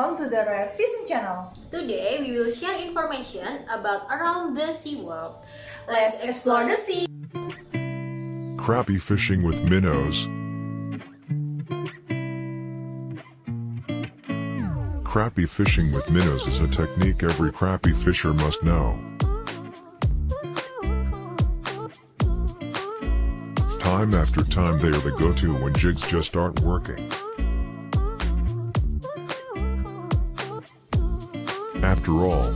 welcome to the Rev Fishing channel. Today we will share information about around the sea world. Let's explore the sea. Crappie fishing with minnows. Crappie fishing with minnows is a technique every crappie fisher must know. Time after time they are the go-to when jigs just aren't working. After all,